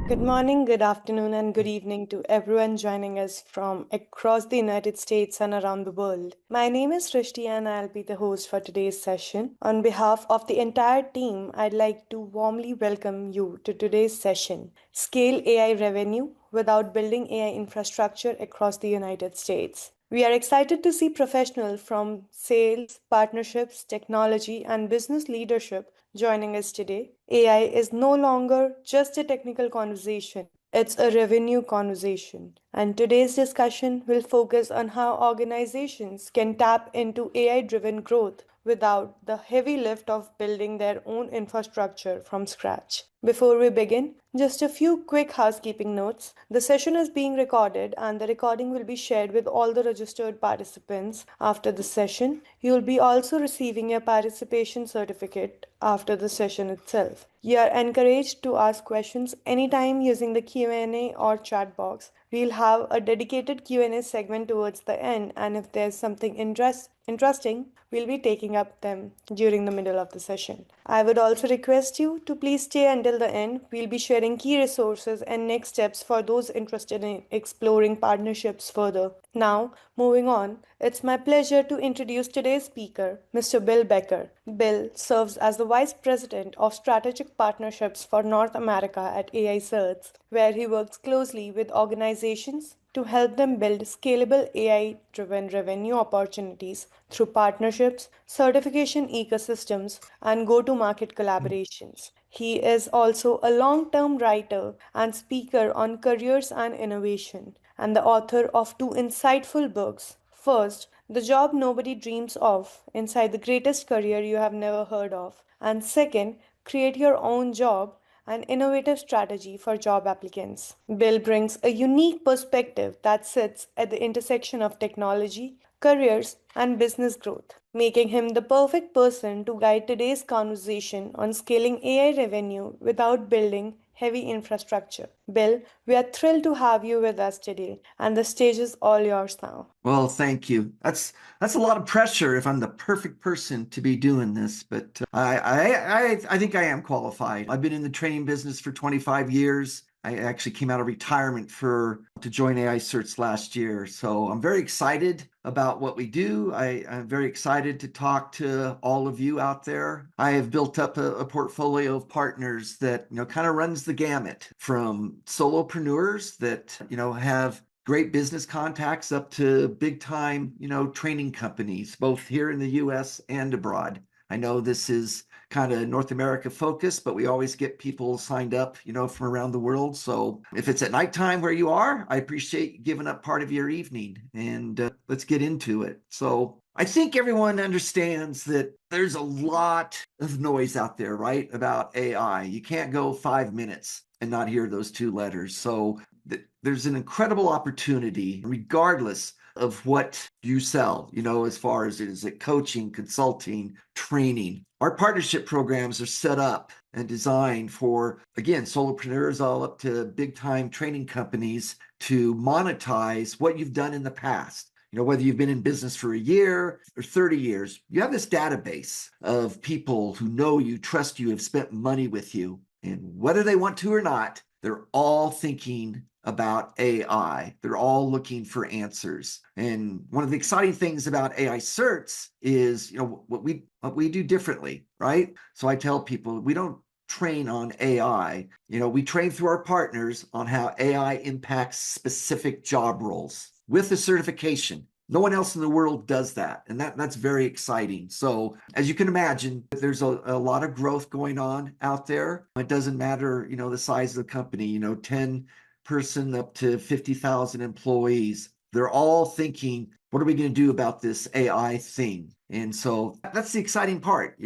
Good morning, good afternoon, and good evening to everyone joining us from across the United States and around the world. My name is Srishti and I'll be the host for today's session. On behalf of the entire team, I'd like to warmly welcome you to today's session Scale AI Revenue Without Building AI Infrastructure Across the United States. We are excited to see professionals from sales, partnerships, technology, and business leadership joining us today. AI is no longer just a technical conversation, it's a revenue conversation. And today's discussion will focus on how organizations can tap into AI driven growth without the heavy lift of building their own infrastructure from scratch. Before we begin, just a few quick housekeeping notes. The session is being recorded and the recording will be shared with all the registered participants after the session. You'll be also receiving a participation certificate after the session itself. You are encouraged to ask questions anytime using the Q&A or chat box. We'll have a dedicated Q&A segment towards the end, and if there's something interesting, we'll be taking up them during the middle of the session. I would also request you to please stay until the end. We'll be sharing key resources and next steps for those interested in exploring partnerships further. Now, moving on, it's my pleasure to introduce today's speaker, Mr. Bill Becker. Bill serves as the Vice President of Strategic Partnerships for North America at AI Certs, where he works closely with organizations to help them build scalable AI driven revenue opportunities through partnerships, certification ecosystems, and go to market collaborations. He is also a long term writer and speaker on careers and innovation, and the author of two insightful books. First, The Job Nobody Dreams of Inside the Greatest Career You Have Never Heard of, and second, Create Your Own Job, an innovative strategy for job applicants. Bill brings a unique perspective that sits at the intersection of technology, careers, and business growth, making him the perfect person to guide today's conversation on scaling AI revenue without building heavy infrastructure. Bill, we are thrilled to have you with us today, and the stage is all yours now. Well, thank you. That's a lot of pressure if I'm the perfect person to be doing this, but I think I am qualified. I've been in the training business for 25 years. I actually came out of retirement to join AI Certs last year. So I'm very excited about what we do. I'm very excited to talk to all of you out there. I have built up a portfolio of partners that, kind of runs the gamut from solopreneurs that, have great business contacts up to big time, training companies, both here in the US and abroad. I know this is kind of North America focused, but we always get people signed up, from around the world. So if it's at nighttime where you are, I appreciate giving up part of your evening, and let's get into it. So I think everyone understands that there's a lot of noise out there, right, about AI. You can't go 5 minutes and not hear those two letters. So there's an incredible opportunity, regardless of what you sell, as far as is it coaching, consulting, training. Our partnership programs are set up and designed for, again, solopreneurs all up to big time training companies to monetize what you've done in the past. Whether you've been in business for a year or 30 years, you have this database of people who know you, trust you, have spent money with you. And whether they want to or not, they're all thinking about AI. They're all looking for answers. And one of the exciting things about AI certs is, what we do differently, right? So I tell people we don't train on AI. We train through our partners on how AI impacts specific job roles with the certification. No one else in the world does that. And that's very exciting. So as you can imagine, there's a lot of growth going on out there. It doesn't matter, the size of the company, 10 person up to 50,000 employees. They're all thinking, what are we going to do about this AI thing? And so that's the exciting part.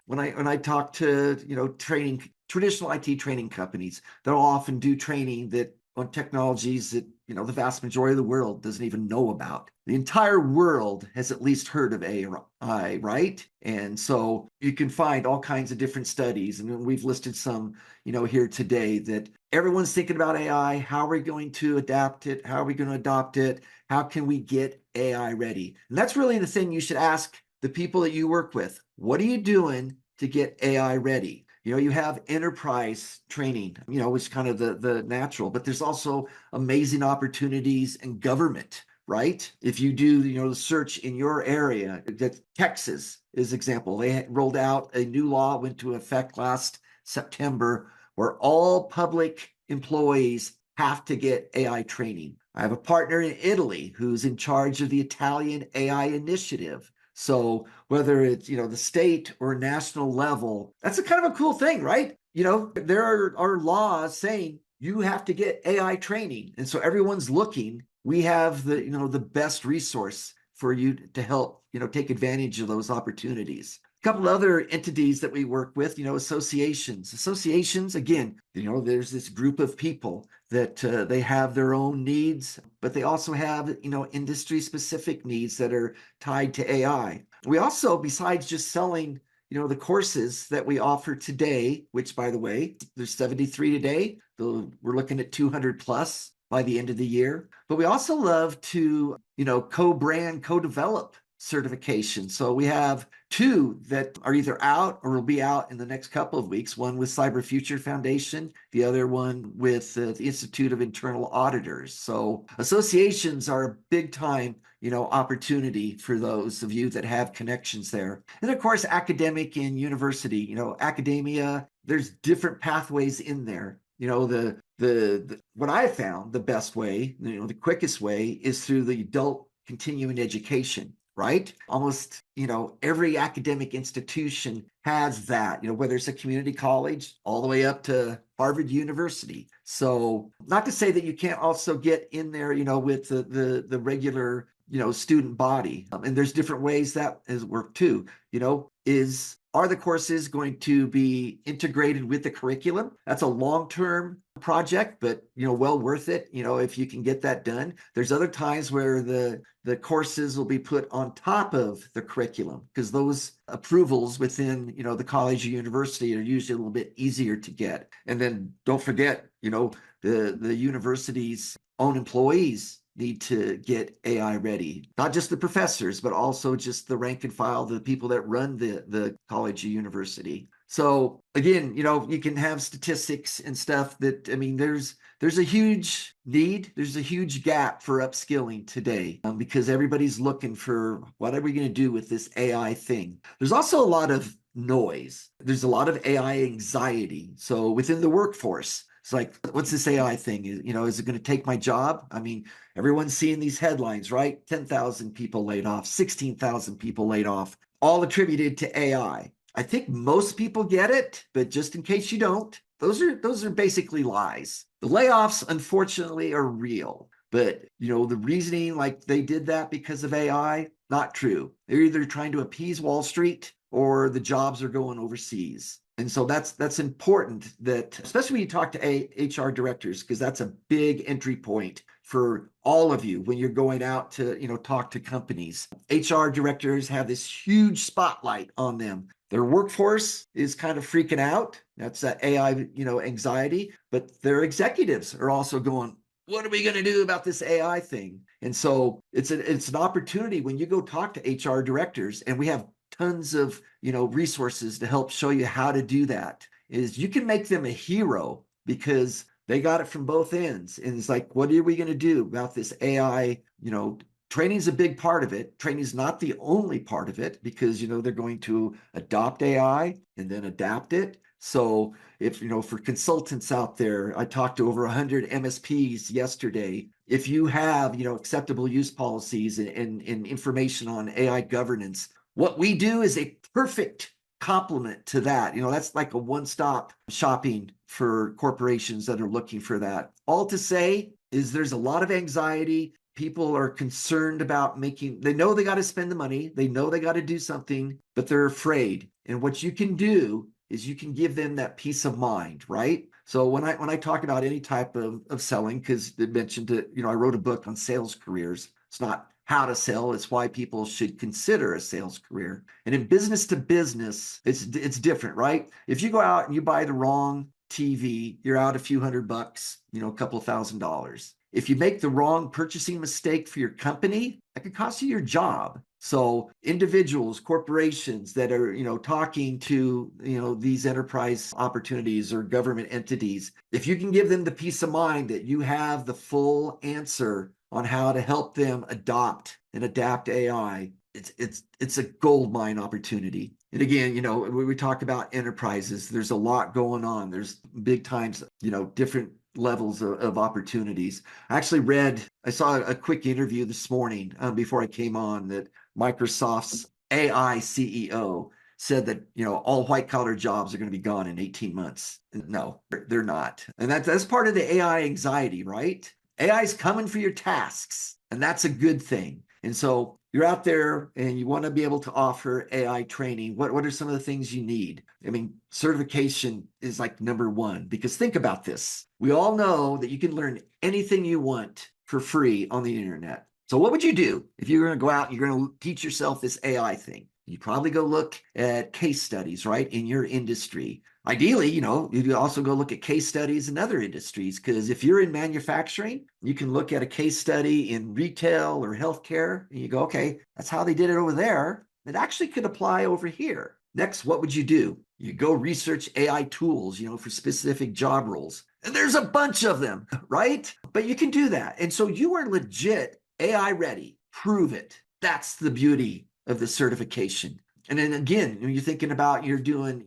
When I talk to, traditional IT training companies, they'll often do training on technologies that, the vast majority of the world doesn't even know about. The entire world has at least heard of AI, right? And so you can find all kinds of different studies, and we've listed some, here today, that everyone's thinking about AI. How are we going to adapt it? How are we going to adopt it? How can we get AI ready? And that's really the thing you should ask the people that you work with. What are you doing to get AI ready? You have enterprise training, which is kind of the natural, but there's also amazing opportunities in government, right? If you do, the search in your area, that Texas is example. They rolled out a new law, went to effect last September, where all public employees have to get AI training. I have a partner in Italy who's in charge of the Italian AI initiative. So whether it's, the state or national level, that's a kind of a cool thing, right? There are laws saying you have to get AI training. And so everyone's looking. We have the best resource for you to help, take advantage of those opportunities. A couple other entities that we work with, associations. Associations, again, there's this group of people that they have their own needs, but they also have, industry specific needs that are tied to AI. We also, besides just selling, the courses that we offer today, which by the way, there's 73 today. We're looking at 200 plus by the end of the year. But we also love to, co-brand, co-develop certification. So we have two that are either out or will be out in the next couple of weeks, one with Cyber Future Foundation, the other one with the Institute of Internal Auditors. So associations are a big time, opportunity for those of you that have connections there. And of course, academic and university, academia, there's different pathways in there. The what I found the best way, the quickest way is through the adult continuing education, right? Almost, every academic institution has that, whether it's a community college all the way up to Harvard University. So not to say that you can't also get in there, with the regular, student body. And there's different ways that has worked too, are the courses going to be integrated with the curriculum? That's a long-term project, but well worth it, if you can get that done. There's other times where the courses will be put on top of the curriculum because those approvals within, the college or university are usually a little bit easier to get. And then don't forget, the university's own employees need to get AI ready. Not just the professors, but also just the rank and file, the people that run the college or university. So again, you can have statistics and stuff that, there's a huge need. There's a huge gap for upskilling today because everybody's looking for what are we going to do with this AI thing. There's also a lot of noise. There's a lot of AI anxiety. So within the workforce, it's like, what's this AI thing? Is it going to take my job? Everyone's seeing these headlines, right? 10,000 people laid off, 16,000 people laid off, all attributed to AI. I think most people get it, but just in case you don't, those are basically lies. The layoffs, unfortunately, are real. But, the reasoning like they did that because of AI, not true. They're either trying to appease Wall Street or the jobs are going overseas. And so that's important that, especially when you talk to HR directors, because that's a big entry point for all of you when you're going out to, talk to companies. HR directors have this huge spotlight on them. Their workforce is kind of freaking out. That's that AI, anxiety, but their executives are also going, what are we going to do about this AI thing? And so it's an opportunity when you go talk to HR directors, and we have tons of resources to help show you how to do that, is you can make them a hero because they got it from both ends. And it's like, what are we going to do about this AI? Training is a big part of it. Training is not the only part of it because they're going to adopt AI and then adapt it. So if for consultants out there, I talked to over 100 MSPs yesterday. If you have acceptable use policies and information on AI governance, what we do is a perfect complement to that. That's like a one-stop shopping for corporations that are looking for that. All to say is there's a lot of anxiety. People are concerned about they know they got to spend the money. They know they got to do something, but they're afraid. And what you can do is you can give them that peace of mind, right? So when I talk about any type of selling, because they mentioned that, I wrote a book on sales careers. It's not how to sell, it's why people should consider a sales career. And in business to business, it's different, right? If you go out and you buy the wrong TV, you're out a few $100, a couple of $1,000. If you make the wrong purchasing mistake for your company, that could cost you your job. So individuals, corporations that are, talking to, these enterprise opportunities or government entities, if you can give them the peace of mind that you have the full answer on how to help them adopt and adapt AI, it's a gold mine opportunity. And again, when we talk about enterprises, there's a lot going on. There's big times, different levels of opportunities. I saw a quick interview this morning before I came on that Microsoft's AI CEO said that all white collar jobs are going to be gone in 18 months. No, they're not. And that's part of the AI anxiety, right? AI is coming for your tasks, and that's a good thing. And so you're out there and you want to be able to offer AI training. What are some of the things you need? I mean, certification is like number one, because think about this. We all know that you can learn anything you want for free on the internet. So what would you do if you're going to go out and you're going to teach yourself this AI thing? You probably go look at case studies, right, in your industry. Ideally, you'd also go look at case studies in other industries, because if you're in manufacturing, you can look at a case study in retail or healthcare, and you go, okay, that's how they did it over there. It actually could apply over here. Next, what would you do? You go research AI tools, for specific job roles. And there's a bunch of them, right? But you can do that. And so you are legit AI ready. Prove it. That's the beauty of the certification. And then again, when you're thinking about you're doing,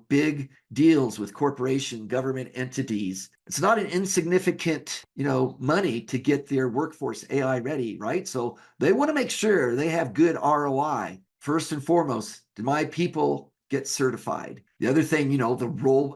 big deals with corporation, government entities, it's not an insignificant, money to get their workforce AI ready, right? So they want to make sure they have good ROI. First and foremost, do my people get certified? The other thing,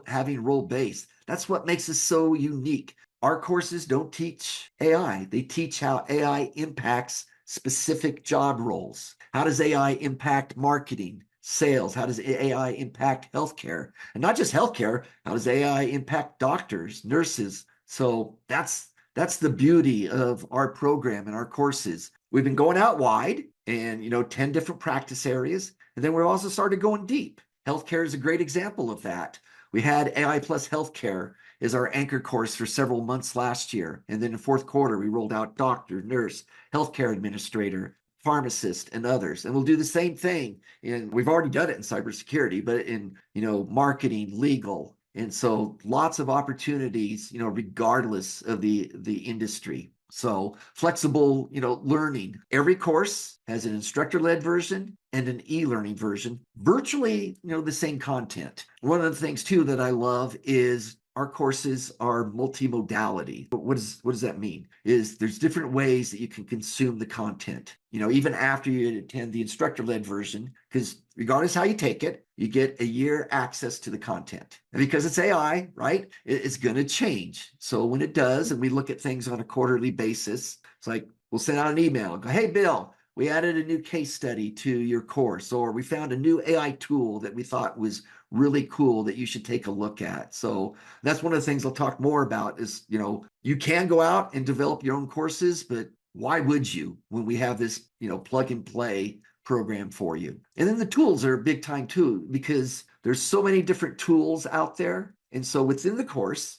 having role based, that's what makes us so unique. Our courses don't teach AI. They teach how AI impacts specific job roles. How does AI impact marketing, sales? How does AI impact healthcare? And not just healthcare, how does AI impact doctors, nurses? So that's the beauty of our program and our courses. We've been going out wide and 10 different practice areas. And then we've also started going deep. Healthcare is a great example of that. We had AI plus healthcare as our anchor course for several months last year. And then in fourth quarter, we rolled out doctor, nurse, healthcare administrator, pharmacist, and others. And we'll do the same thing. And we've already done it in cybersecurity, but in, marketing, legal. And so lots of opportunities, regardless of the industry. So flexible, learning. Every course has an instructor-led version and an e-learning version, virtually, the same content. One of the things too that I love is our courses are multi-modality. What does that mean? Is there's different ways that you can consume the content. Even after you attend the instructor-led version, because regardless how you take it, you get a year access to the content. And because it's AI, right, it's going to change. So when it does, and we look at things on a quarterly basis, it's like we'll send out an email, go, hey, Bill, we added a new case study to your course, or we found a new AI tool that we thought was really cool that you should take a look at. So that's one of the things I'll talk more about is, you can go out and develop your own courses, but why would you when we have this, plug and play program for you? And then the tools are big time too, because there's so many different tools out there. And so within the course,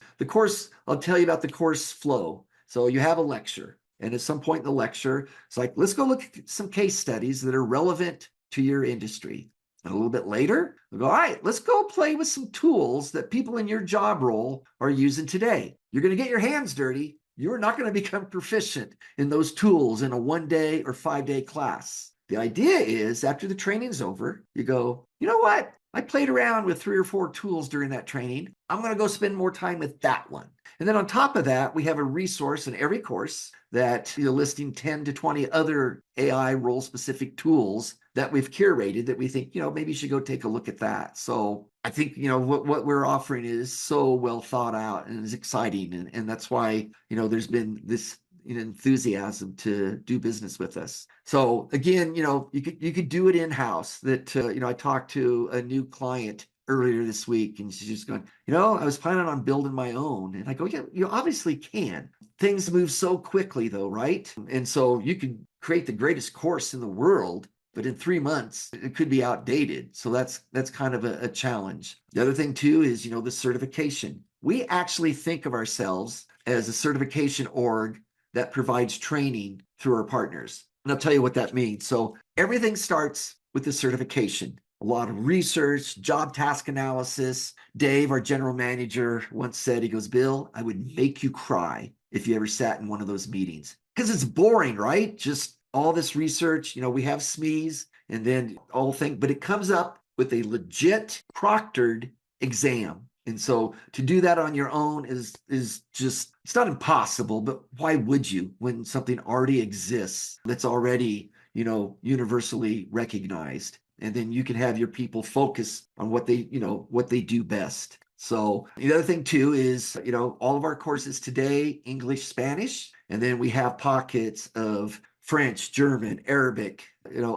I'll tell you about the course flow. So you have a lecture. And at some point in the lecture, it's like, let's go look at some case studies that are relevant to your industry. And a little bit later, we'll go, all right, let's go play with some tools that people in your job role are using today. You're going to get your hands dirty. You're not going to become proficient in those tools in a 1-day or 5-day class. The idea is after the training's over, you go, you know what? I played around with 3 or 4 tools during that training. I'm going to go spend more time with that one. And then on top of that, we have a resource in every course that listing 10 to 20 other AI role specific tools that we've curated that we think, maybe you should go take a look at that. So I think, what we're offering is so well thought out and is exciting. And that's why, there's been this enthusiasm to do business with us. So again, you could do it in-house. That I talked to a new client earlier this week, and she's just going, I was planning on building my own. And I go, yeah, you obviously can. Things move so quickly though, right? And so you can create the greatest course in the world, but in 3 months, it could be outdated. So that's kind of a challenge. The other thing too is, the certification. We actually think of ourselves as a certification org that provides training through our partners. And I'll tell you what that means. So everything starts with the certification. A lot of research, job task analysis. Dave, our general manager, once said, he goes, Bill, I would make you cry if you ever sat in one of those meetings. Because it's boring, right? Just all this research. We have SMEs and then all things, but it comes up with a legit proctored exam. And so to do that on your own is just, it's not impossible, but why would you when something already exists that's already, universally recognized? And then you can have your people focus on what they do best. So the other thing too is, all of our courses today, English, Spanish, and then we have pockets of French, German, Arabic,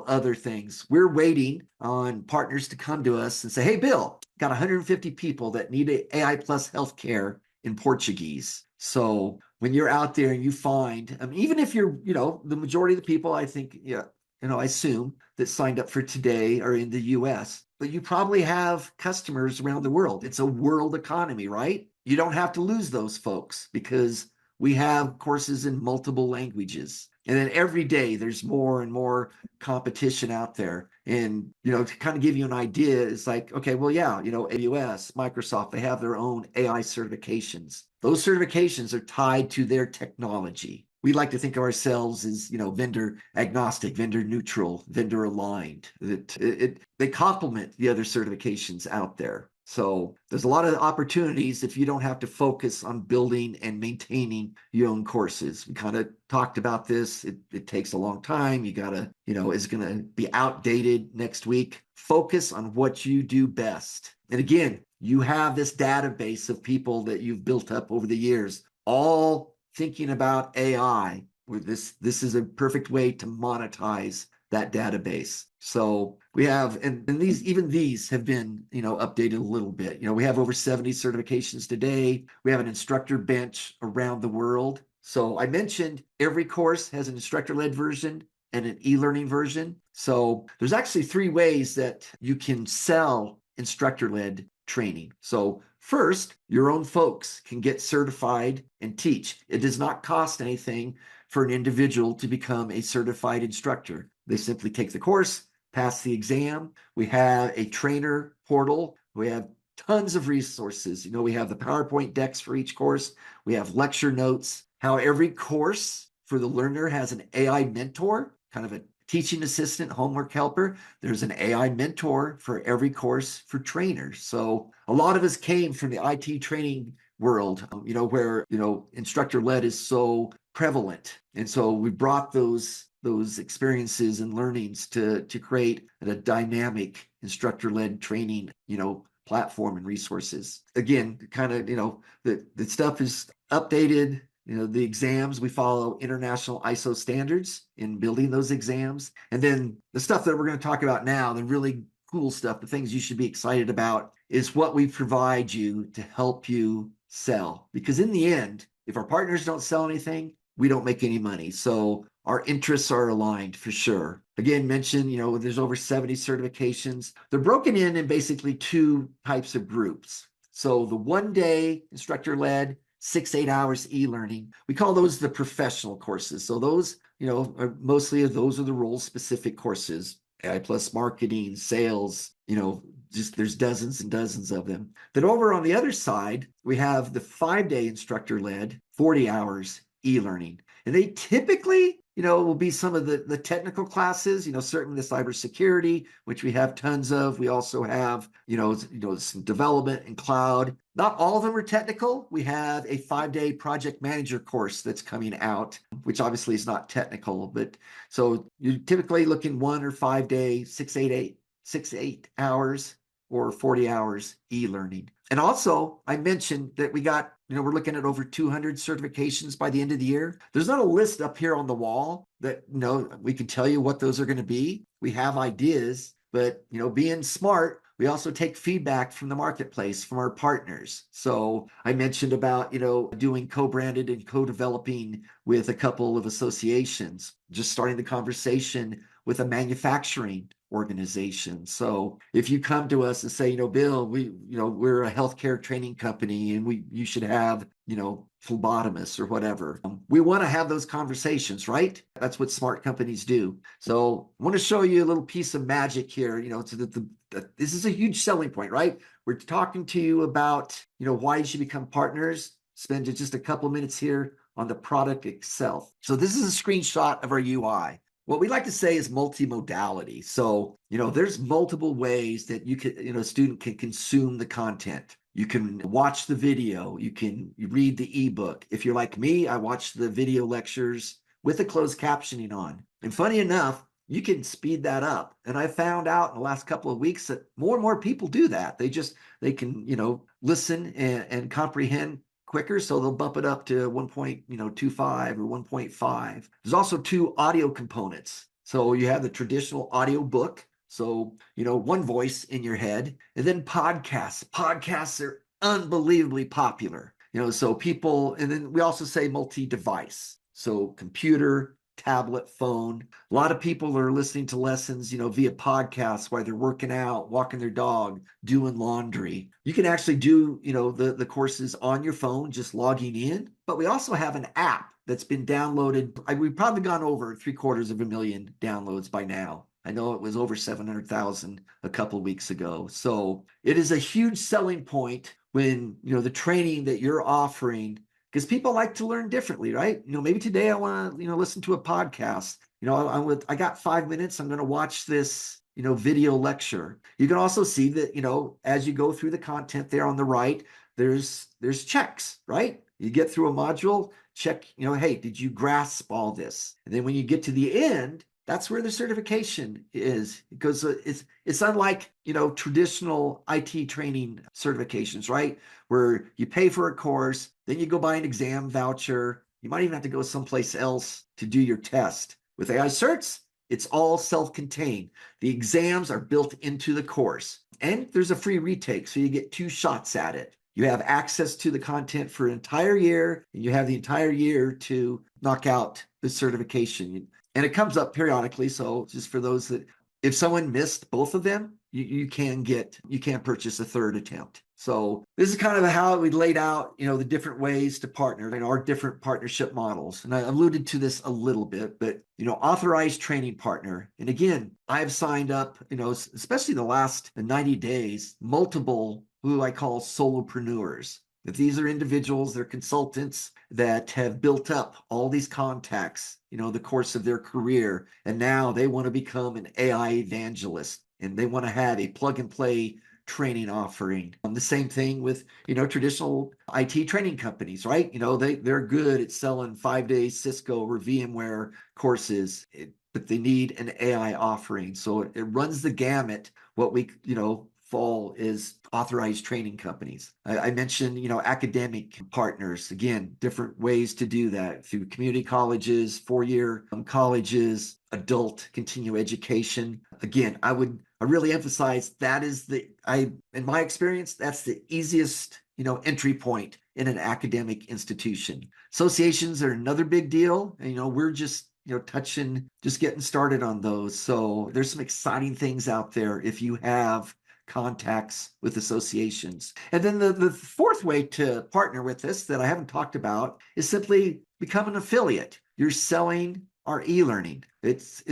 other things. We're waiting on partners to come to us and say, hey, Bill, got 150 people that need AI plus healthcare in Portuguese. So when you're out there and you find, even if you're, the majority of the people, I think, yeah, I assume that signed up for today are in the US, but you probably have customers around the world. It's a world economy, right? You don't have to lose those folks because we have courses in multiple languages. And then every day there's more and more competition out there. And, to kind of give you an idea, it's like, okay, well, yeah, AWS, Microsoft, they have their own AI certifications. Those certifications are tied to their technology. We like to think of ourselves as, vendor agnostic, vendor neutral, vendor aligned. They complement the other certifications out there. So there's a lot of opportunities if you don't have to focus on building and maintaining your own courses. We kind of talked about this. It takes a long time. You got to, it's going to be outdated next week. Focus on what you do best. And again, you have this database of people that you've built up over the years, all thinking about AI, where this is a perfect way to monetize that database. So we have, and these have been, updated a little bit. We have over 70 certifications today. We have an instructor bench around the world. So I mentioned every course has an instructor-led version and an e-learning version. So there's actually 3 ways that you can sell instructor-led training. So first, your own folks can get certified and teach. It does not cost anything for an individual to become a certified instructor. They simply take the course, pass the exam. We have a trainer portal. We have tons of resources. We have the PowerPoint decks for each course. We have lecture notes. How every course for the learner has an AI mentor, kind of a teaching assistant, homework helper. There's an AI mentor for every course for trainers. So a lot of us came from the IT training world, where, instructor-led is so prevalent. And so we brought those experiences and learnings to create a dynamic instructor-led training, platform and resources. Again, kind of, the stuff is updated. The exams, we follow international ISO standards in building those exams. And then the stuff that we're going to talk about now, the really cool stuff, the things you should be excited about, is what we provide you to help you sell. Because in the end, if our partners don't sell anything, we don't make any money. So our interests are aligned for sure. Again, mentioned, there's over 70 certifications. They're broken in basically 2 types of groups. So the 1-day instructor-led, 6-8 hours e-learning. We call those the professional courses. So those, are mostly those are the role specific courses. AI plus marketing, sales, just there's dozens and dozens of them. Then over on the other side, we have the 5-day instructor-led, 40 hours e-learning. And they typically, will be some of the technical classes, certainly the cybersecurity, which we have tons of. We also have, some development and cloud. Not all of them are technical. We have a 5-day project manager course that's coming out, which obviously is not technical, but so you're typically looking 1 or 5-day, 6-8 hours or 40 hours e-learning. And also, I mentioned that we got, we're looking at over 200 certifications by the end of the year. There's not a list up here on the wall that, we can tell you what those are going to be. We have ideas, but, being smart, we also take feedback from the marketplace, from our partners. So I mentioned about, doing co-branded and co-developing with a couple of associations, just starting the conversation with a manufacturing organization. So if you come to us and say, Bill, we're a healthcare training company and you should have, phlebotomists or whatever. We want to have those conversations, right? That's what smart companies do. So I want to show you a little piece of magic here, so that this is a huge selling point, right? We're talking to you about, why you should become partners. Spend just a couple of minutes here on the product itself. So this is a screenshot of our UI. What we like to say is multi-modality. So, there's multiple ways that a student can consume the content. You can watch the video, you read the ebook. If you're like me, I watch the video lectures with the closed captioning on. And funny enough, you can speed that up. And I found out in the last couple of weeks that more and more people do that. They can, listen and comprehend quicker, so they'll bump it up to 1.25 or 1.5. There's also two audio components. So you have the traditional audio book, so one voice in your head, and then podcasts. Podcasts are unbelievably popular. So people, and then we also say multi-device. So computer, tablet, phone. A lot of people are listening to lessons, via podcasts while they're working out, walking their dog, doing laundry. You can actually do, the courses on your phone, just logging in. But we also have an app that's been downloaded. We've probably gone over 750,000 downloads by now. I know it was over 700,000 a couple of weeks ago. So it is a huge selling point when, the training that you're offering, because people like to learn differently, right? Maybe today I want to, listen to a podcast. I got 5 minutes. I'm going to watch this, video lecture. You can also see that, as you go through the content there on the right, there's checks, right? You get through a module, check, hey, did you grasp all this? And then when you get to the end, that's where the certification is, because it's unlike, traditional IT training certifications, right? Where you pay for a course, then you go buy an exam voucher. You might even have to go someplace else to do your test. With AI certs, it's all self-contained. The exams are built into the course, and there's a free retake, so you get 2 shots at it. You have access to the content for an entire year, and you have the entire year to knock out the certification. And it comes up periodically. So just for those that, if someone missed both of them, you can purchase a third attempt. So this is kind of how we laid out, the different ways to partner and our different partnership models. And I alluded to this a little bit, but, authorized training partner. And again, I've signed up, especially the last 90 days, multiple who I call solopreneurs. If these are individuals, they're consultants that have built up all these contacts, the course of their career, and now they want to become an AI evangelist, and they want to have a plug and play training offering. The same thing with, traditional IT training companies, right? They're good at selling 5-day Cisco or VMware courses, but they need an AI offering. So it runs the gamut. What we, fall is authorized training companies. I mentioned, academic partners. Again, different ways to do that through community colleges, 4-year colleges, adult continuing education. Again, I really emphasize that is in my experience, that's the easiest, entry point in an academic institution. Associations are another big deal. And, we're just getting started on those. So there's some exciting things out there if you have contacts with associations. And then the fourth way to partner with this that I haven't talked about is simply become an affiliate. You're selling our e-learning. It's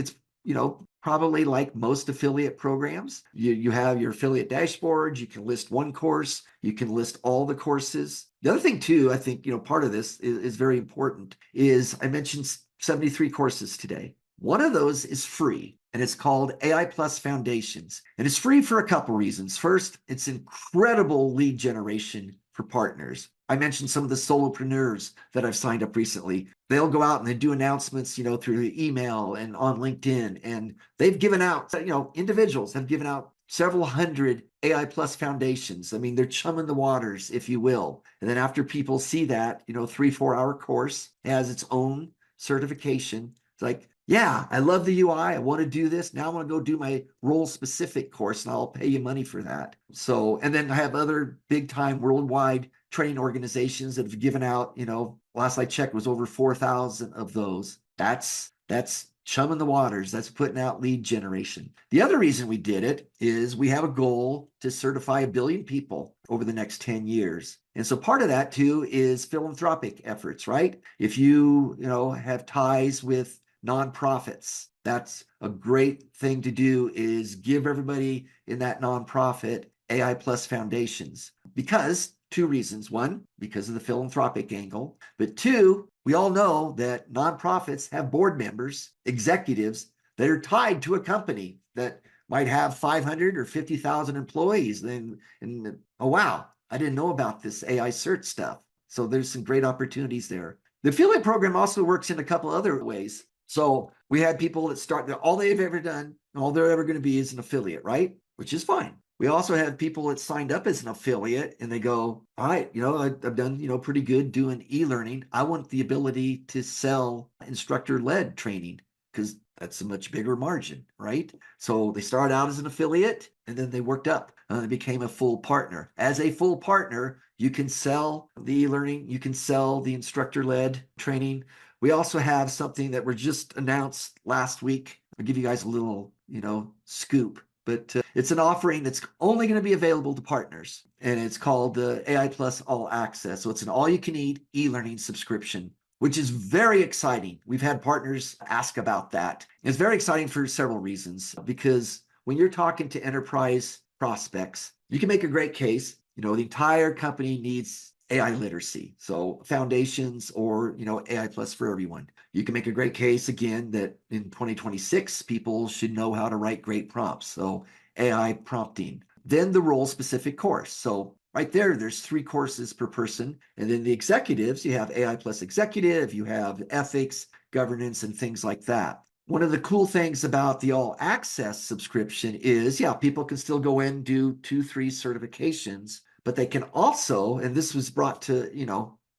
probably like most affiliate programs. You have your affiliate dashboard. You can list one course. You can list all the courses. The other thing too, I think, part of this is very important, is I mentioned 73 courses today. One of those is free, and it's called AI Plus Foundations. And it's free for a couple reasons. First, it's incredible lead generation for partners. I mentioned some of the solopreneurs that I've signed up recently. They'll go out and they do announcements, through email and on LinkedIn. And they've given out, individuals have given out several hundred AI Plus foundations. I mean, they're chumming the waters, if you will. And then after people see that, 3-4 hour course has its own certification, it's like, yeah, I love the UI. I want to do this. Now I want to go do my role specific course, and I'll pay you money for that. So, and then I have other big time worldwide training organizations that have given out, last I checked was over 4,000 of those. That's chumming the waters. That's putting out lead generation. The other reason we did it is we have a goal to certify 1 billion people over the next 10 years. And so part of that too is philanthropic efforts, right? If you have ties with nonprofits, that's a great thing to do, is give everybody in that nonprofit AI Plus foundations, because two reasons. One, because of the philanthropic angle, but two, we all know that nonprofits have board members, executives that are tied to a company that might have 500 or 50,000 employees. And oh, wow, I didn't know about this AI search stuff. So there's some great opportunities there. The affiliate program also works in a couple other ways. So we had people that start, all they've ever done, all they're ever going to be is an affiliate, right? Which is fine. We also have people that signed up as an affiliate and they go, all right, I've done, pretty good doing e-learning. I want the ability to sell instructor-led training because that's a much bigger margin, right? So they started out as an affiliate and then they worked up and they became a full partner. As a full partner, you can sell the e-learning, you can sell the instructor-led training. We also have something that were just announced last week. I'll give you guys a little, scoop. But it's an offering that's only going to be available to partners. And it's called the AI Plus All Access. So it's an all-you-can-eat e-learning subscription, which is very exciting. We've had partners ask about that. It's very exciting for several reasons, because when you're talking to enterprise prospects, you can make a great case. The entire company needs AI literacy. So foundations or, AI Plus for everyone. You can make a great case again that in 2026, people should know how to write great prompts. So AI prompting, then the role specific course. So right there's 3 courses per person. And then the executives, you have AI Plus executive, you have ethics, governance, and things like that. One of the cool things about the all access subscription is, people can still go in and do 2-3 certifications, but they can also, and this was brought to,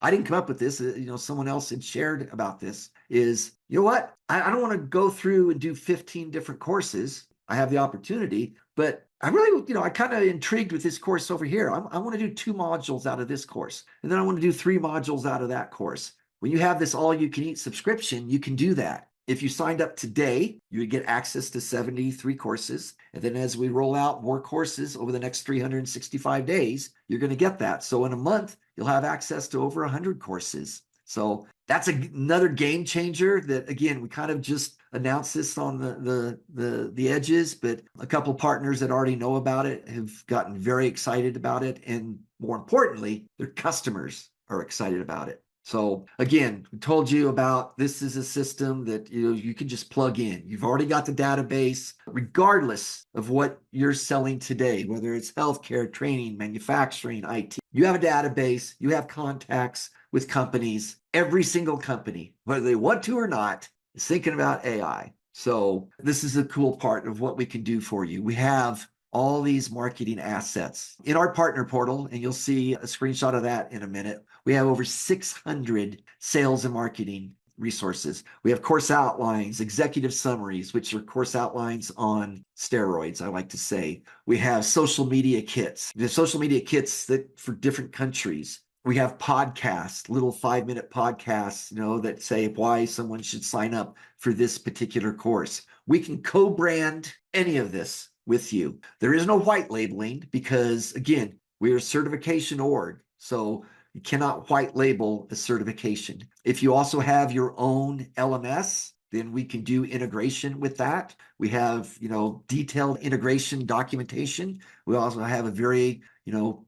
I didn't come up with this, someone else had shared about this, is, what? I don't want to go through and do 15 different courses. I have the opportunity, but I really, I kind of intrigued with this course over here. I want to do 2 modules out of this course, and then I want to do 3 modules out of that course. When you have this all-you-can-eat subscription, you can do that. If you signed up today, you would get access to 73 courses. And then as we roll out more courses over the next 365 days, you're going to get that. So in a month, you'll have access to over 100 courses. So that's another game changer that, again, we kind of just announced this on the edges, but a couple partners that already know about it have gotten very excited about it. And more importantly, their customers are excited about it. So again, we told you about, this is a system that you can just plug in. You've already got the database, regardless of what you're selling today, whether it's healthcare, training, manufacturing, IT. You have a database, you have contacts with companies. Every single company, whether they want to or not, is thinking about AI. So this is a cool part of what we can do for you. We have all these marketing assets in our partner portal, and you'll see a screenshot of that in a minute. We have over 600 sales and marketing resources. We have course outlines, executive summaries, which are course outlines on steroids, I like to say. We have social media kits. We have social media kits that for different countries. We have podcasts, little 5-minute podcasts, that say why someone should sign up for this particular course. We can co-brand any of this with you. There is no white labeling because, again, we're a certification org. So you cannot white label a certification. If you also have your own LMS, then we can do integration with that. We have, detailed integration documentation. We also have a very,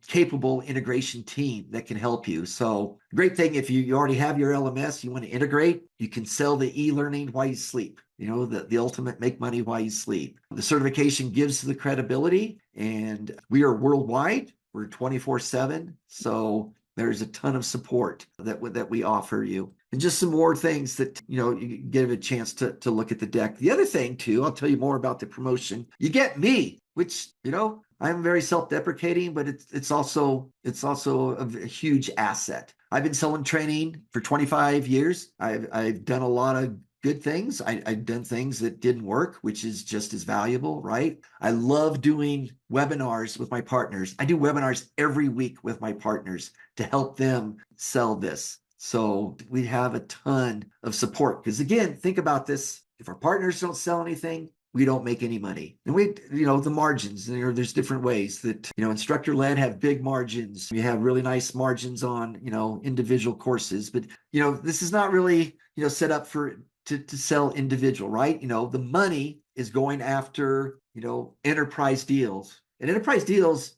capable integration team that can help you. So great thing, if you already have your LMS, you want to integrate, you can sell the e-learning while you sleep. The ultimate make money while you sleep. The certification gives the credibility, and we are worldwide. We're 24/7. So there's a ton of support that we offer you. And just some more things that, you give a chance to look at the deck. The other thing too, I'll tell you more about the promotion. You get me, which, I'm very self-deprecating, but it's also a huge asset. I've been selling training for 25 years. I've done a lot of good things. I've done things that didn't work, which is just as valuable, right? I love doing webinars with my partners. I do webinars every week with my partners to help them sell this. So we have a ton of support because, again, think about this. If our partners don't sell anything, we don't make any money. And the margins, there's different ways that, Instructor-Led have big margins. We have really nice margins on, individual courses, but, this is not really, set up to sell individual, right? The money is going after, enterprise deals. And enterprise deals,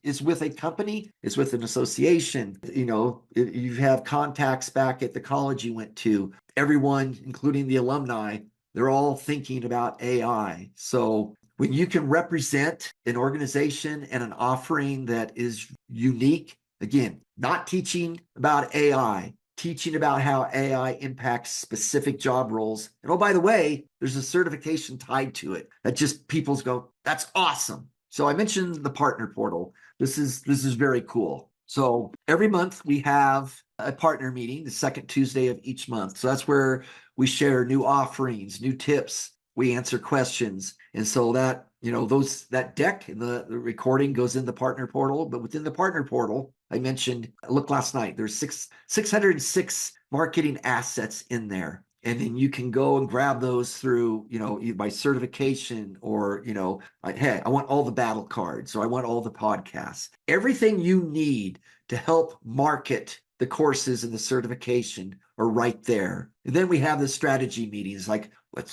is with a company, is with an association. You have contacts back at the college you went to. Everyone, including the alumni, they're all thinking about AI. So when you can represent an organization and an offering that is unique, again, not teaching about AI, teaching about how AI impacts specific job roles. And oh, by the way, there's a certification tied to it that just people's go, that's awesome. So I mentioned the partner portal. This is very cool. So every month we have a partner meeting, the second Tuesday of each month. So that's where we share new offerings, new tips. We answer questions. And so that, that deck and the recording goes in the partner portal. But within the partner portal, I mentioned, look last night, there's 606 marketing assets in there. And then you can go and grab those through, by certification or, hey, I want all the battle cards or I want all the podcasts. Everything you need to help market the courses and the certification are right there. And then we have the strategy meetings like,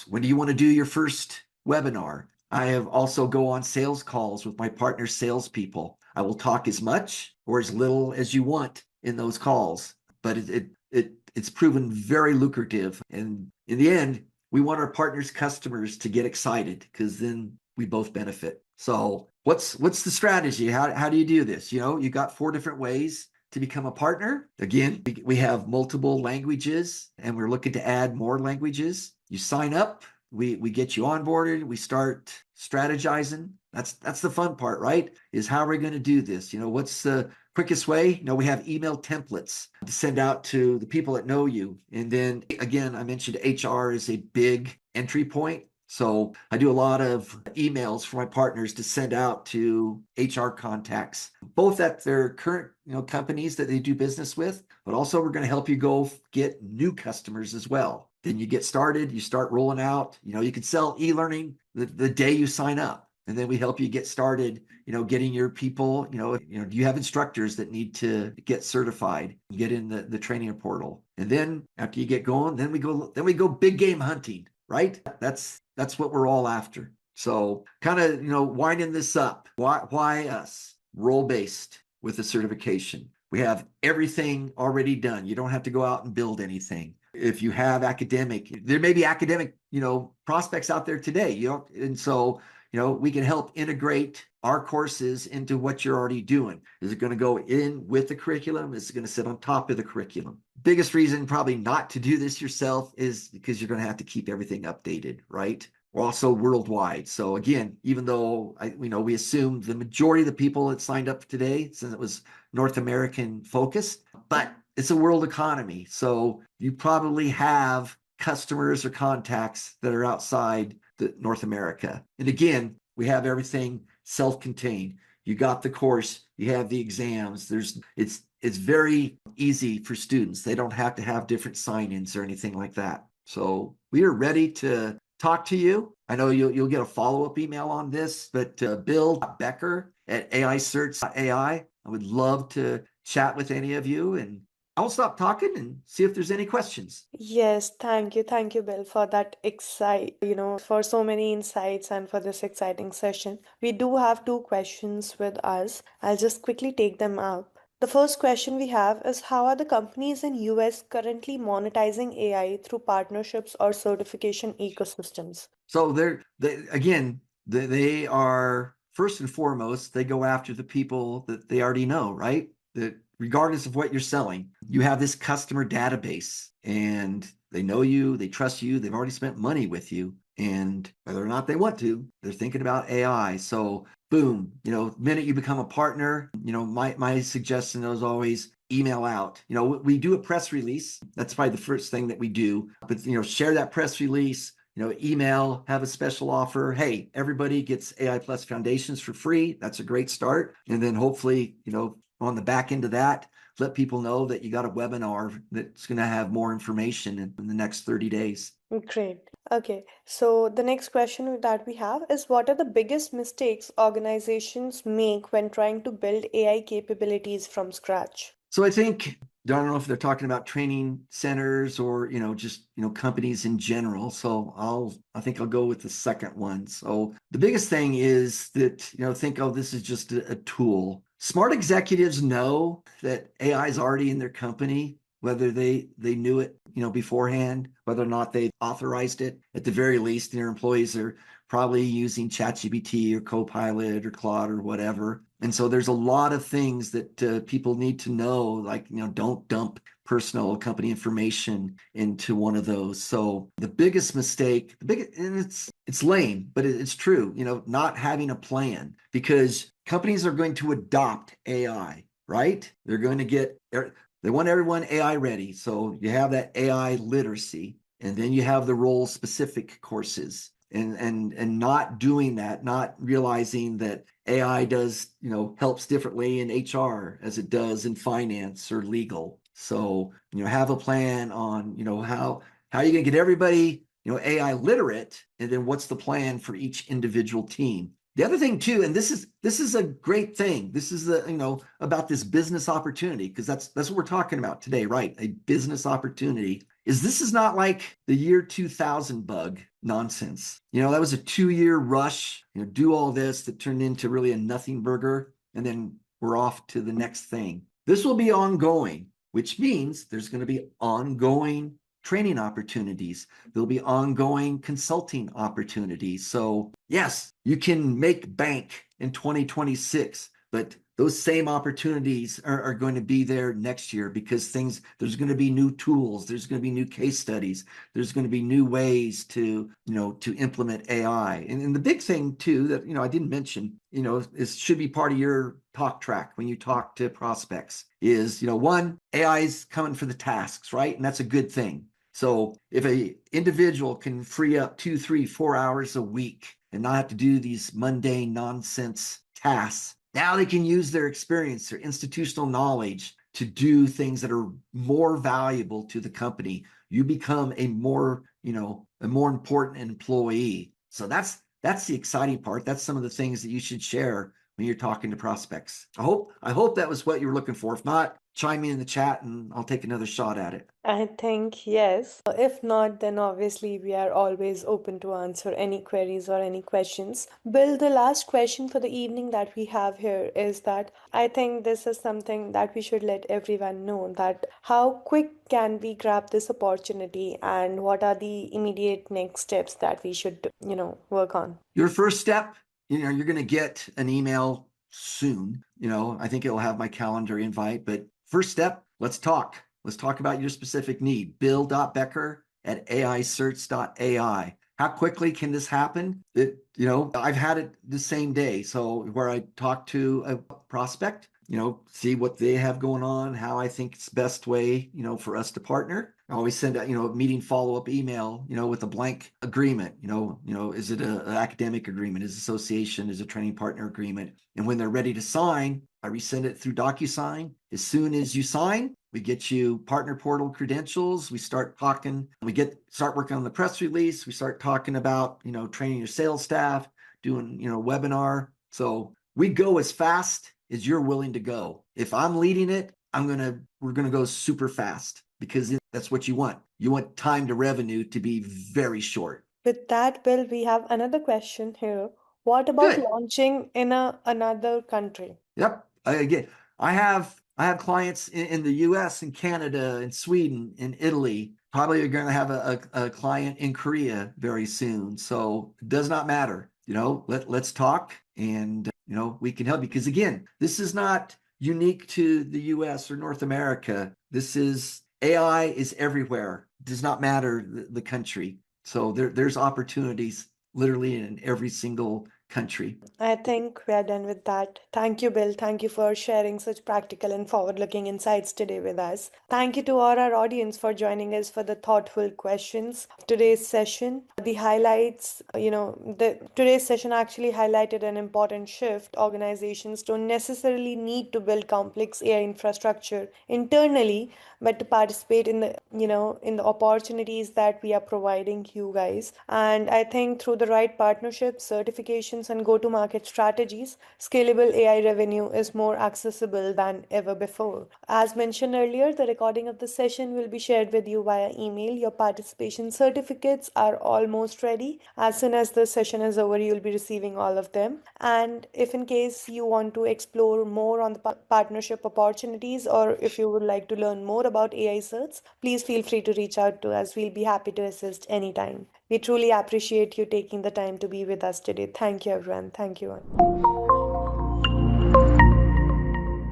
when do you want to do your first webinar? I have also go on sales calls with my partner salespeople. I will talk as much or as little as you want in those calls, but it's proven very lucrative. And in the end, we want our partners' customers to get excited because then we both benefit. So what's the strategy? How do you do this? You got 4 different ways to become a partner. Again, we have multiple languages and we're looking to add more languages. You sign up, we get you onboarded, we start strategizing. That's the fun part, right? Is how are we going to do this? What's the quickest way? We have email templates to send out to the people that know you. And then again, I mentioned HR is a big entry point. So I do a lot of emails for my partners to send out to HR contacts, both at their current companies that they do business with, but also we're going to help you go get new customers as well. Then you get started, you start rolling out, you can sell e-learning the day you sign up. And then we help you get started, getting your people, do you have instructors that need to get certified, get in the training portal. And then after you get going, then we go big game hunting, right? That's what we're all after. So kind of, winding this up. Why us? Role-based with the certification. We have everything already done. You don't have to go out and build anything. If you have there may be academic, prospects out there today, and so, we can help integrate our courses into what you're already doing. Is it going to go in with the curriculum? Is it going to sit on top of the curriculum? Biggest reason probably not to do this yourself is because you're going to have to keep everything updated, right? We're also worldwide. So again, even though we assume the majority of the people that signed up today, since it was North American focused, but it's a world economy. So you probably have customers or contacts that are outside North America. And again, we have everything self-contained. You got the course, you have the exams. It's very easy for students. They don't have to have different sign-ins or anything like that. So we are ready to talk to you. I know you'll get a follow-up email on this, but Becker at aicerts.ai. I would love to chat with any of you, and I'll stop talking and see if there's any questions. Yes, thank you. Thank you, Bill, for that for so many insights and for this exciting session. We do have 2 questions with us. I'll just quickly take them up. The first question we have is how are the companies in US currently monetizing AI through partnerships or certification ecosystems? So they are first and foremost, they go after the people that they already know, right? That regardless of what you're selling, you have this customer database and they know you, they trust you, they've already spent money with you. And whether or not they want to, they're thinking about AI. So boom, the minute you become a partner, my suggestion is always email out. We do a press release. That's probably the first thing that we do. But share that press release, email, have a special offer. Hey, everybody gets AI Plus Foundations for free. That's a great start. And then hopefully, on the back end of that, let people know that you got a webinar that's going to have more information in the next 30 days. Great. Okay, so the next question that we have is what are the biggest mistakes organizations make when trying to build AI capabilities from scratch? So I think, I don't know if they're talking about training centers or, just, companies in general. So I think I'll go with the second one. So the biggest thing is that, think, oh, this is just a tool. Smart executives know that AI is already in their company, whether they knew it, beforehand, whether or not they authorized it. At the very least, their employees are probably using ChatGPT or Copilot or Claude or whatever. And so there's a lot of things that people need to know, like, don't dump personal company information into one of those. So the biggest mistake, and it's lame, but it's true, not having a plan, because companies are going to adopt AI, right? They're going to they want everyone AI ready. So you have that AI literacy, and then you have the role specific courses. And not doing that, not realizing that AI does, helps differently in HR as it does in finance or legal. So, have a plan on, how you're going to get everybody, AI literate, and then what's the plan for each individual team. The other thing too, and this is a great thing. This is about this business opportunity, because that's what we're talking about today, right? A business opportunity. This is not like the year 2000 bug nonsense. That was a 2-year rush, do all this that turned into really a nothing burger, and then we're off to the next thing. This will be ongoing, which means there's going to be ongoing training opportunities. There'll be ongoing consulting opportunities. So yes, you can make bank in 2026, but those same opportunities are going to be there next year, because there's going to be new tools, there's going to be new case studies, there's going to be new ways to implement AI. And the big thing too that, I didn't mention, is should be part of your talk track when you talk to prospects is, one, AI is coming for the tasks, right? And that's a good thing. So if a individual can free up 2, 3, 4 hours a week and not have to do these mundane nonsense tasks, now they can use their experience, their institutional knowledge to do things that are more valuable to the company. You become a more important employee. So that's the exciting part. That's some of the things that you should share when you're talking to prospects. I hope that was what you were looking for. If not, chime me in the chat and I'll take another shot at it. I think yes. If not, then obviously we are always open to answer any queries or any questions. Bill, the last question for the evening that we have here is that I think this is something that we should let everyone know, that how quick can we grab this opportunity and what are the immediate next steps that we should, work on? Your first step, you're going to get an email soon. I think it'll have my calendar invite, but first step, let's talk. Let's talk about your specific need. bill.becker@aicerts.ai. How quickly can this happen? I've had it the same day. So where I talk to a prospect, see what they have going on, how I think it's best way, for us to partner. I always send out, a meeting follow-up email, with a blank agreement. Is it an academic agreement? Is it association? Is it a training partner agreement? And when they're ready to sign, I resend it through DocuSign. As soon as you sign, we get you partner portal credentials. We start talking, start working on the press release. We start talking about, training your sales staff, doing, webinar. So we go as fast as you're willing to go. If I'm leading it, we're going to go super fast, because that's what you want. You want time to revenue to be very short. With that, Bill, we have another question here. What about Good. launching in another country? Yep. Again, I have clients in the US and Canada and Sweden and Italy. Probably are going to have a client in Korea very soon. So it does not matter. Let's talk, and we can help you, because again, this is not unique to the US or North America. AI is everywhere. It does not matter the country. So there's opportunities literally in every single country. I think we are done with that. Thank you, Bill. Thank you for sharing such practical and forward looking insights today with us. Thank you to all our audience for joining us for the thoughtful questions of today's session. The highlights, today's session actually highlighted an important shift. Organizations don't necessarily need to build complex AI infrastructure internally, but to participate in the opportunities that we are providing you guys. And I think through the right partnerships, certifications, and go to market strategies, scalable AI revenue is more accessible than ever before. As mentioned earlier, the recording of the session will be shared with you via email. Your participation certificates are almost ready. As soon as the session is over, you'll be receiving all of them. And if in case you want to explore more on the partnership opportunities, or if you would like to learn more about AI certs, please feel free to reach out to us. We'll be happy to assist anytime. We truly appreciate you taking the time to be with us today. Thank you, everyone. Thank you.